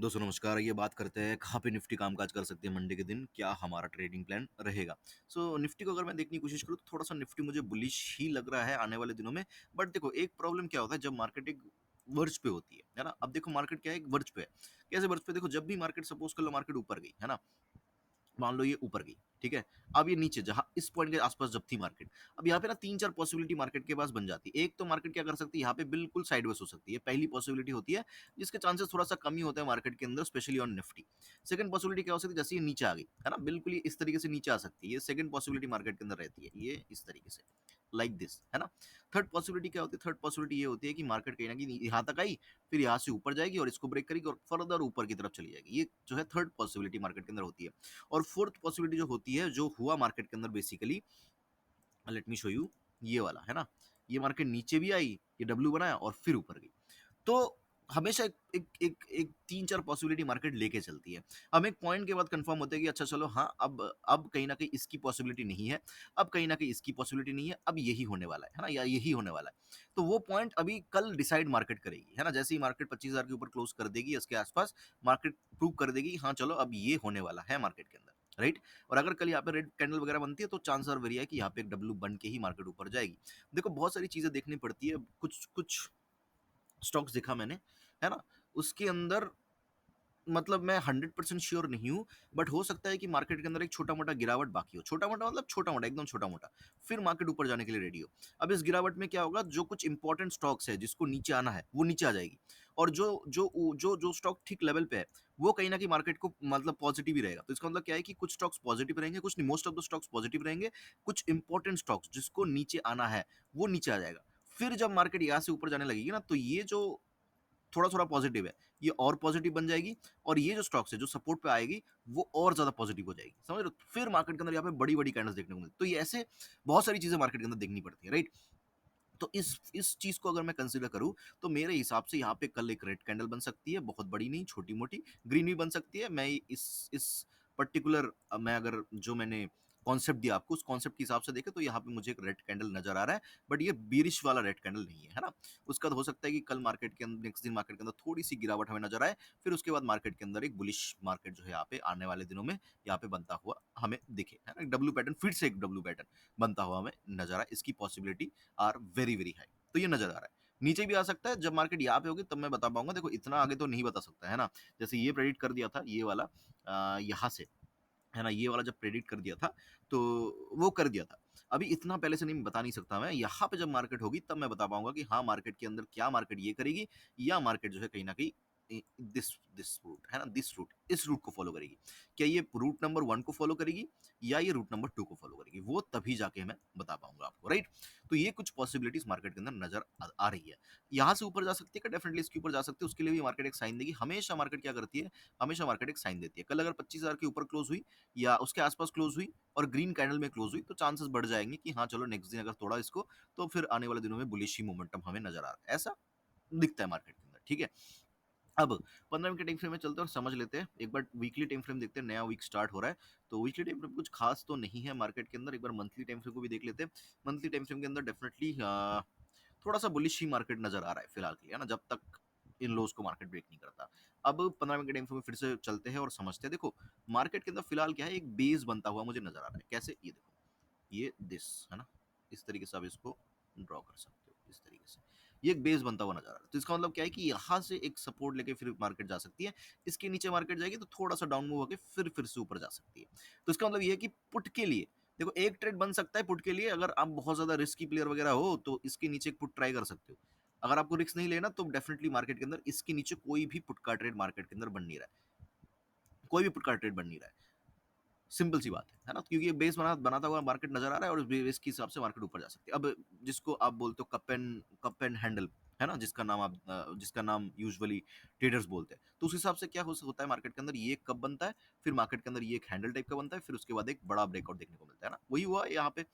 दोस्तों नमस्कार। ये बात करते हैं कहाँ पे निफ्टी कामकाज कर सकती है मंडे के दिन, क्या हमारा ट्रेडिंग प्लान रहेगा। निफ्टी को अगर मैं देखने की कोशिश करूँ तो थोड़ा सा निफ्टी मुझे बुलिश ही लग रहा है आने वाले दिनों में। बट देखो एक प्रॉब्लम क्या होता है जब मार्केट एक वर्ज पे होती है ना। अब देखो मार्केट क्या है, एक वर्ज पे है। कैसे वर्ज पे? देखो जब भी मार्केट, सपोज कर लो मार्केट ऊपर गई है ना, मान लो ये ऊपर गई, ठीक है। अब ये नीचे जहां इस पॉइंट के आसपास जब थी मार्केट, अब यहाँ पे ना तीन चार पॉसिबिलिटी मार्केट के पास बन जाती है। एक तो मार्केट क्या कर सकती है, यहाँ पे बिल्कुल साइडवेज हो सकती है, पहली पॉसिबिलिटी होती है, जिसके चांसेस थोड़ा सा कम ही होते हैं मार्केट के अंदर, specially on Nifty. Second possibility क्या हो सकती है, जैसे ये नीचे आ गई है ना, बिल्कुल ये इस तरीके से नीचे आ सकती है। ये सेकंड पॉसिबिलिटी मार्केट के अंदर रहती है, ये इस तरीके से, लाइक दिस, है ना। थर्ड पॉसिबिलिटी क्या होती है? थर्ड पॉसिबिलिटी ये होती है कि मार्केट कहीं ना कहीं यहाँ तक आई, फिर यहाँ से ऊपर जाएगी और इसको ब्रेक करेगी और फर्दर ऊपर की तरफ चली जाएगी। ये जो है थर्ड पॉसिबिलिटी मार्केट के अंदर होती है। और फोर्थ पॉसिबिलिटी जो होती है, जो हुआ मार्केट के अंदर basically, let me show you, ये वाला है ना। ये मार्केट नीचे भी आई, ये डब्ल्यू बनाया और फिर ऊपर गई। तो हमेशा एक एक एक, एक तीन चार पॉसिबिलिटी मार्केट लेके चलती है। हम एक पॉइंट के बाद कंफर्म होते हैं कि अच्छा चलो हाँ, अब कहीं ना कहीं इसकी पॉसिबिलिटी नहीं है, अब कहीं ना कहीं इसकी पॉसिबिलिटी नहीं है, अब यही होने वाला है ना, या यही होने वाला है। तो वो पॉइंट अभी कल डिसाइड मार्केट करेगी, है ना। जैसे ही मार्केट 25,000 के ऊपर क्लोज कर देगी, इसके आसपास मार्केट प्रूव कर देगी हाँ चलो अब ये होने वाला है मार्केट के अंदर, राइट। और अगर कल यहाँ पे रेड कैंडल वगैरह बनती है तो चांस और वेरी है कि यहाँ पे एक डब्ल्यू बन के ही मार्केट ऊपर जाएगी। देखो बहुत सारी चीजें देखनी पड़ती है। कुछ कुछ स्टॉक्स देखा मैंने, है ना, उसके अंदर मतलब मैं 100% श्योर नहीं हूँ, बट हो सकता है कि मार्केट के अंदर एक छोटा मोटा गिरावट बाकी हो। छोटा मोटा मतलब छोटा मोटा, एकदम छोटा मोटा, फिर मार्केट ऊपर जाने के लिए रेडी हो। अब इस गिरावट में क्या होगा, जो कुछ इंपॉर्टेंट स्टॉक्स है जिसको नीचे आना है वो नीचे आ जाएगी, और जो जो जो जो स्टॉक ठीक लेवल पे है वो कहीं ना कहीं मार्केट को मतलब पॉजिटिव ही रहेगा। तो इसका मतलब क्या है कि कुछ स्टॉक्स पॉजिटिव रहेंगे, कुछ नहीं, most of the stocks positive रहेंगे। कुछ इंपॉर्टेंट स्टॉक्स जिसको नीचे आना है वो नीचे आ जाएगा। फिर जब मार्केट यहाँ से ऊपर जाने लगेगी ना, तो ये जो थोड़ा-थोड़ा पॉजिटिव है, ये और पॉजिटिव बन जाएगी, और ये जो स्टॉक्स है, जो सपोर्ट पे आएगी, वो और ज़्यादा पॉजिटिव हो जाएगी। समझ रहे हो? फिर मार्केट के अंदर यहाँ पे बड़ी-बड़ी कैंडल्स देखने को मिलती है। तो ये ऐसे बहुत सारी चीज़ें मार्केट के अंदर देखनी पड़ती है, राइट? तो इस चीज़ को अगर मैं कंसीडर करूँ, तो मेरे हिसाब से यहाँ पे कल एक रेड कैंडल बन सकती है, बहुत बड़ी नहीं, छोटी-मोटी, ग्रीन भी बन सकती है। मैं इस पर्टिकुलर मैं अगर जो मैंने कॉन्सेप्ट दिया आपको, उस कॉन्सेप्ट के हिसाब से देखें तो यहाँ पे मुझे एक रेड कैंडल नज़र आ रहा है, बट ये बीरिश वाला रेड कैंडल नहीं है ना? उसका तो हो सकता है कि कल मार्केट के अंदर, नेक्स्ट दिन मार्केट के अंदर थोड़ी-सी गिरावट हमें नज़र आए, फिर उसके बाद मार्केट के अंदर एक बुलिश मार्केट जो है यहाँ पे आने वाले दिनों में यहाँ पे बनता हुआ हमें दिखे, है ना? डब्ल्यू पैटर्न, फिर से एक डब्ल्यू पैटर्न बनता हुआ हमें नज़र आए, इसकी possibility are very very high. तो ये नज़र आ रहा है। नीचे भी आ सकता है, जब मार्केट यहाँ पे होगी तब मैं बता पाऊँगा। देखो इतना आगे तो नहीं बता सकता, है ना? जैसे ये प्रेडिक्ट कर दिया था ये वाला, यहाँ से, है ना? ये वाला जब प्रेडिक्ट कर दिया था, तो वो कर दिया था। अभी इतना पहले से नहीं बता नहीं सकता मैं, यहाँ पे जब मार्केट होगी तब मैं बता पाऊँगा कि हाँ, मार्केट के अंदर क्या मार्केट ये करेगी, या मार्केट जो है कहीं न कहीं दिस दिस रूट, है ना? दिस रूट, इस रूट को फ़ॉलो करेगी। क्या ये रूट नंबर 1 को फ़ॉलो करेगी, या ये रूट नंबर 2 को फ़ॉलो करेगी? वो तभी जाके मैं बता पाऊँगा आपको, राइट? तो ये कुछ पॉसिबिलिटीज़ मार्केट के अंदर नज़र आ रही है। यहाँ से ऊपर जा सकती है क्या? डेफिनिटली इसके ऊपर जा सकती है, उसके लिए भी मार्केट एक साइन देगी। हमेशा मार्केट क्या करती है? हमेशा मार्केट एक साइन देती है। कल अगर 25,000 के ऊपर क्लोज़ हुई या उसके आस-पास क्लोज़ हुई और ग्रीन कैंडल में क्लोज़ हुई, तो चांसेस बढ़ जाएँगे कि हाँ, चलो नेक्स्ट दिन अगर तोड़ा इसको, तो फिर आने वाले दिनों में बुलिश ही मोमेंटम हमें नज़र आ रहा है। ऐसा दिखता है मार्केट के अंदर, ठीक है? अब 15 मिनट के टाइम फ्रेम में चलते हैं और समझ लेते हैं। एक बार वीकली टाइम फ्रेम देखते हैं, नया वीक स्टार्ट हो रहा है। तो वीकली टाइम फ्रेम कुछ खास तो नहीं है मार्केट के अंदर। एक बार मंथली टाइम फ्रेम को भी देख लेते हैं। मंथली टाइम फ्रेम के अंदर डेफिनिटली थोड़ा-सा बुलिश ही मार्केट नज़र आ रहा है फिलहाल के लिए, है ना? जब तक इन लोज़ को मार्केट ब्रेक नहीं करता। अब 15 मिनट के टाइम फ्रेम में फिर से चलते हैं और समझते हैं। देखो, मार्केट के अंदर फिलहाल क्या है, एक बेस बनता हुआ मुझे नज़र आ रहा है। कैसे? ये देखो, ये दिस, है ना? इस तरीके से आप इसको ड्रॉ कर सकते हो, इस तरीके से। ये एक बेस बनता हुआ नज़र आ रहा है। तो इसका मतलब क्या है कि यहाँ से एक सपोर्ट लेके फिर मार्केट जा सकती है। इसके नीचे मार्केट जाएगी तो थोड़ा-सा डाउन मूव होके फिर से ऊपर जा सकती है। तो इसका मतलब ये है कि पुट के लिए देखो, एक ट्रेड बन सकता है पुट के लिए। अगर आप बहुत ज़्यादा रिस्की प्लेयर वगैरह हो तो इसके नीचे एक पुट ट्राई कर सकते हो। अगर आपको रिस्क नहीं लेना तो डेफिनिटली मार्केट के अंदर इसके नीचे कोई भी पुट का ट्रेड मार्केट के अंदर बन नहीं रहा है। कोई भी पुट का ट्रेड बन नहीं रहा है। सिंपल सी बात है ना? क्योंकि ये बेस बनाता हुआ मार्केट नज़र आ रहा है और उस बेस के हिसाब से मार्केट ऊपर जा सकती है। अब जिसको आप बोलते हो कप एंड हैंडल, है ना? जिसका नाम यूजुअली ट्रेडर्स बोलते हैं। तो उस हिसाब से क्या होता है मार्केट के अंदर, ये एक कप बनता है, फिर मार्केट के अंदर ये एक हैंडल टाइप का बनता है, फिर उसके बाद एक बड़ा ब्रेकआउट देखने को मिलता है ना? वही हुआ यहाँ पे।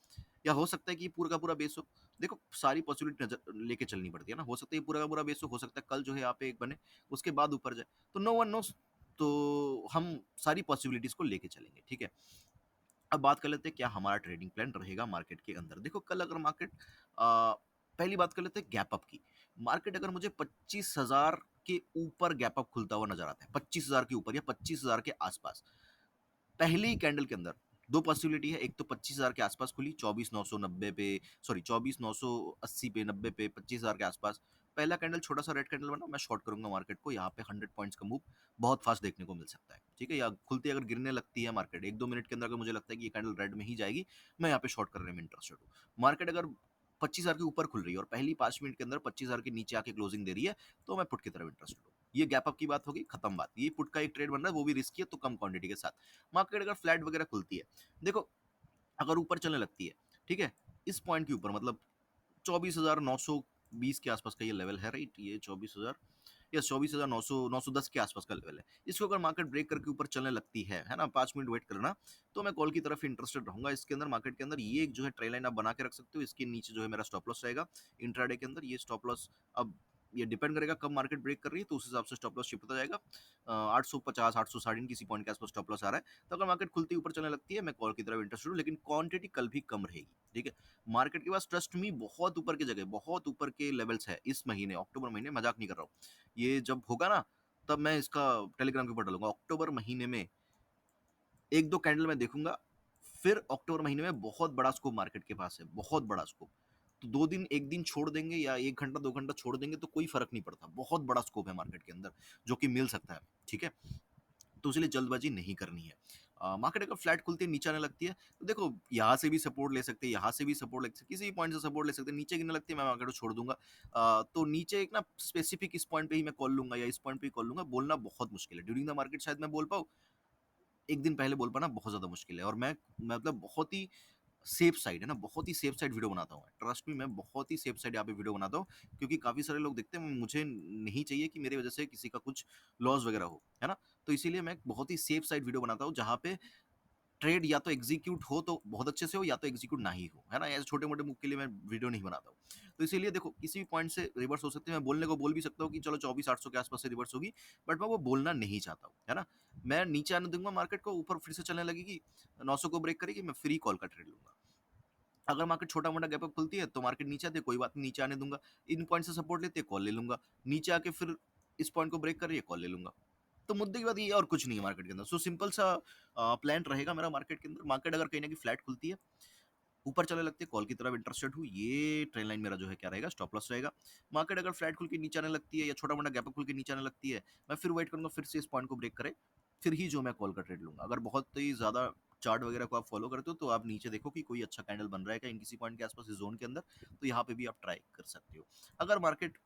या हो सकता है कि पूरा का पूरा बेस हो। देखो सारी पॉसिबिलिटी नज़र लेके चलनी पड़ती है ना? हो सकता है ये पूरा का पूरा बेस हो सकता है कल जो है यहाँ पे एक बने, उसके बाद ऊपर जाए। तो नो वन नोज़। तो हम सारी पॉसिबिलिटीज़ को लेके चलेंगे, ठीक है? अब बात कर लेते हैं क्या हमारा ट्रेडिंग प्लान रहेगा मार्केट के अंदर। देखो कल अगर मार्केट पहली बात कर लेते हैं गैप अप की। मार्केट अगर मुझे 25,000 के ऊपर गैप अप खुलता हुआ नजर आता है, 25,000 के ऊपर या 25,000 के आसपास। पहले ही कैंडल के अंदर दो पॉसिबिलिटी है, एक तो 25,000 के आसपास खुली 24,990 पे, सॉरी 24,980 पे, 90 पे, 25,000 के आसपास पहला कैंडल छोटा सा रेड कैंडल बना, मैं शॉर्ट करूंगा मार्केट को, यहाँ पे 100 पॉइंट्स का मूव बहुत फास्ट देखने को मिल सकता है। ठीक है, या खुलती अगर गिरने लगती है मार्केट 1-2 मिनट के अंदर, अगर मुझे लगता है कि ये कैंडल रेड में ही जाएगी, मैं यहाँ पे शॉर्ट करने में इंटरेस्टेड हूँ। मार्केट अगर 25,000 के ऊपर खुल रही है और पहली 5 मिनट के अंदर 25,000 के नीचे आके क्लोजिंग दे रही है, तो मैं पुट की तरफ इंटरेस्टेड हूँ। ये गैप अप की बात होगी, खत्म बात। ये पुट का एक ट्रेड बन रहा है, वो भी रिस्की है, तो कम क्वांटिटी के साथ। मार्केट अगर फ्लैट वगैरह खुलती है, देखो अगर ऊपर चलने लगती है, ठीक है, इस पॉइंट के ऊपर मतलब 24,920 के आसपास का ये लेवल है, राइट, ये 24,000 या 24,900 910 के आसपास का लेवल है। इसको अगर मार्केट ब्रेक करके ऊपर चलने लगती है ना, 5 मिनट वेट करना, तो मैं कॉल की तरफ इंटरेस्टेड रहूंगा इसके अंदर। मार्केट के अंदर ये जो है ट्रेल लाइन आप बना के रख सकते हो, इसके नीचे जो है मेरा स्टॉप लॉस रहेगा इंट्राडे के अंदर। ये स्टॉप लॉस अब ये डिपेंड करेगा कब मार्केट ब्रेक कर रही है, तो उस हिसाब से स्टॉप लॉस शिफ्ट होता जाएगा। 850 860 किसी पॉइंट के आसपास स्टॉप लॉस आ रहा है, तो अगर मार्केट खुलती ऊपर चलने लगती है, मैं कॉल की तरफ इंटरेस्टेड हूँ, लेकिन क्वांटिटी कल भी कम रहेगी। ठीक है, मार्केट के पास ट्रस्ट मी बहुत ऊपर की जगह, बहुत ऊपर के लेवल्स है इस महीने, अक्टूबर महीने, मजाक नहीं कर रहा हूँ। ये जब होगा ना, तब मैं इसका टेलीग्राम के ऊपर डालूंगा। अक्टूबर महीने में एक दो कैंडल मैं देखूंगा, फिर अक्टूबर महीने में बहुत बड़ा स्कोप मार्केट के पास है, बहुत बड़ा स्कोप। तो 2 दिन, 1 दिन छोड़ देंगे या 1 घंटा 2 घंटा छोड़ देंगे तो कोई फर्क नहीं पड़ता, बहुत बड़ा स्कोप है मार्केट के अंदर जो कि मिल सकता है। ठीक है, तो इसलिए जल्दबाजी नहीं करनी है। मार्केट अगर फ्लैट खुलती है, नीचे आने लगती है, तो देखो यहाँ से भी सपोर्ट ले सकते हैं, यहाँ से भी सपोर्ट ले सकते हैं, किसी भी पॉइंट से सपोर्ट ले सकते हैं। नीचे गिरने लगती है, मैं मार्केट को छोड़ दूंगा। तो नीचे एक ना स्पेसिफिक इस पॉइंट पे ही मैं कॉल लूंगा या इस पॉइंट पे ही कॉल लूंगा, बोलना बहुत मुश्किल है। ड्यूरिंग द मार्केट शायद मैं बोल पाऊँ, एक दिन पहले बोल पाना बहुत ज्यादा मुश्किल है। और मैं मतलब बहुत ही सेफ साइड है ना, बहुत ही सेफ साइड वीडियो बनाता हूँ, ट्रस्ट मी, मैं बहुत ही सेफ साइड यहाँ पे वीडियो बनाता हूँ, क्योंकि काफी सारे लोग देखते हैं, मुझे नहीं चाहिए कि मेरी वजह से किसी का कुछ लॉस वगैरह हो, है ना। तो इसीलिए मैं बहुत ही सेफ साइड वीडियो बनाता हूँ, जहाँ पे ट्रेड या तो एग्जीक्यूट हो तो बहुत अच्छे से हो, या तो एग्जीक्यूट ना ही हो, है ना। ऐसे छोटे मोटे मूव के लिए मैं वीडियो नहीं बनाता हूँ। तो इसीलिए देखो, किसी भी पॉइंट से रिवर्स हो सकती है। मैं बोलने को बोल भी सकता हूँ कि चलो 24,800 के आसपास से रिवर्स होगी, बट मैं वो बोलना नहीं चाहता हूँ, है ना। मैं नीचे आने दूंगा मार्केट को, ऊपर फिर से चलने लगेगी, 900 को ब्रेक करेगी, मैं फ्री कॉल का ट्रेड लूंगा। अगर मार्केट छोटा मोटा गैप अप खुलती है, तो मार्केट नीचे आती है, कोई बात नहीं, नीचे आने दूंगा। इन पॉइंट से सपोर्ट लेते हैं, कॉल ले लूंगा। नीचे आके फिर इस पॉइंट को ब्रेक कर रही है, कॉल ले लूंगा। तो मुद्दे की बात ये है, और कुछ नहीं है मार्केट के अंदर। सो सिंपल सा प्लान रहेगा मेरा मार्केट के अंदर। मार्केट अगर कहीं ना कहीं फ्लैट खुलती है, ऊपर चलने लगती है, कॉल की तरफ इंटरेस्टेड हूँ, ये ट्रेन लाइन मेरा जो है क्या रहेगा, स्टॉप लॉस रहेगा। मार्केट अगर फ्लैट खुल के नीचे आने लगती है या छोटा मोटा गैप खुल के नीचे आने लगती है, मैं फिर वेट करूंगा, फिर से इस पॉइंट को ब्रेक करे, फिर ही जो मैं कॉल का ट्रेड लूंगा। अगर बहुत ही ज्यादा चार्ट वगैरह को आप फॉलो करते हो, तो आप नीचे देखो कि कोई अच्छा कैंडल बन रहा है क्या इन किसी पॉइंट के आसपास इस जोन के अंदर, तो यहाँ पे भी आप ट्राई कर सकते हो। अगर मार्केट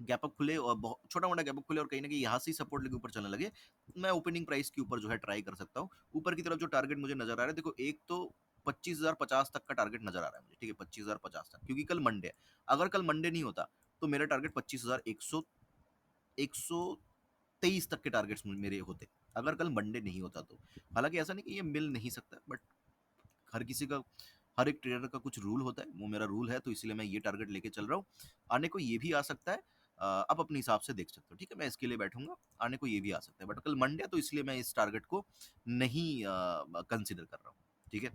गैप अप खुले और बहुत छोटा मोटा गैप अप खुले और कहीं ना कहीं यहाँ से ही सपोर्ट लेके ऊपर चलने लगे, मैं ओपनिंग प्राइस के ऊपर जो है ट्राई कर सकता हूँ। ऊपर की तरफ जो टारगेट मुझे नजर आ रहा है, देखो एक तो 25,050 तक का टारगेट नजर आ रहा है मुझे, ठीक है, 25,050 तक, क्योंकि कल मंडे है। अगर कल मंडे नहीं होता, तो मेरा टारगेट 25,123 तक के टारगेट्स मेरे होते, अगर कल मंडे नहीं होता तो। हालांकि ऐसा नहीं कि ये मिल नहीं सकता, बट हर किसी का, हर एक ट्रेडर का कुछ रूल होता है, वो मेरा रूल है, तो इसलिए मैं ये टारगेट लेके चल रहा हूँ। आने को ये भी आ सकता है, आप अपने हिसाब से देख सकते हो, ठीक है, मैं इसके लिए बैठूंगा। आने को ये भी आ सकता है, बट कल मंडे है, तो इसलिए मैं इस टारगेट को नहीं कंसिडर कर रहा हूँ। ठीक है,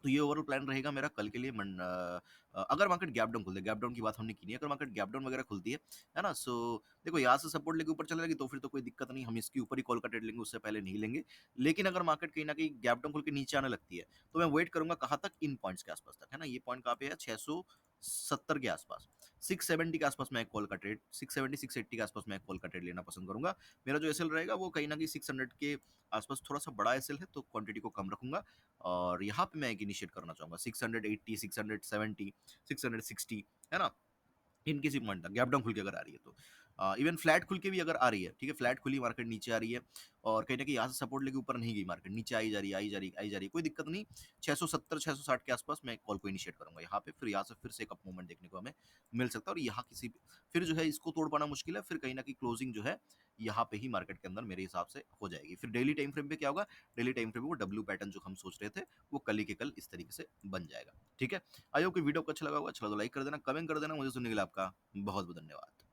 तो ये ओवरऑल प्लान रहेगा मेरा कल के लिए। अगर मार्केट गैप डाउन खुलती है, गैप डाउन की बात हमने की नहीं, अगर मार्केट गैप डाउन वगैरह खुलती है ना, सो देखो यहाँ से सपोर्ट लेके ऊपर चले लगी, तो फिर तो कोई दिक्कत नहीं, हम इसके ऊपर ही कॉल का ट्रेड लेंगे, उससे पहले नहीं लेंगे। लेकिन अगर मार्केट कहीं ना कहीं गैप डाउन खुल के नीचे आने लगती है, तो मैं वेट करूंगा कहाँ तक, इन पॉइंट्स के आसपास तक, है ना। ये पॉइंट कहाँ पे है, 670 के आसपास, 670 के आसपास मैं एक कॉल का ट्रेड, 670 680 के आसपास मैं एक कॉल का ट्रेड लेना पसंद करूंगा। मेरा जो एसएल रहेगा वो कहीं ना कहीं 600 के आसपास थोड़ा सा बड़ा एसएल है, तो क्वांटिटी को कम रखूंगा। और यहाँ पे मैं एक इनिशिएट करना चाहूंगा 680 670 660, है ना। इन किसी पॉइंट तक गैप डाउन खुल के अगर आ रही है, तो इवन फ्लैट खुल के भी अगर आ रही है, ठीक है, फ्लैट खुली मार्केट नीचे आ रही है, और कहीं ना कहीं यहाँ से सपोर्ट लेके ऊपर नहीं गई मार्केट, नीचे आई जा रही है, आई जा रही है, आई जा रही है, कोई दिक्कत नहीं। 670 660 के आसपास मैं कॉल को इनिशिएट करूंगा यहाँ पे, फिर यहाँ से फिर से एक अप मूवमेंट देखने को हमें मिल सकता है। और यहाँ किसी फिर जो है इसको तोड़ पाना मुश्किल है, फिर कहीं ना कहीं क्लोजिंग जो है यहाँ पे ही मार्केट के अंदर मेरे हिसाब से हो जाएगी। फिर डेली टाइम फ्रेम पे क्या होगा, डेली टाइम फ्रेम वो डब्ल्यू पैटर्न जो हम सोच रहे थे, वो कल ही के कल इस तरीके से बन जाएगा। ठीक है, आई होप कि वीडियो को अच्छा लगा होगा, अच्छा लगा तो लाइक कर देना, कमेंट कर देना। मुझे सुनने के लिए आपका बहुत बहुत धन्यवाद।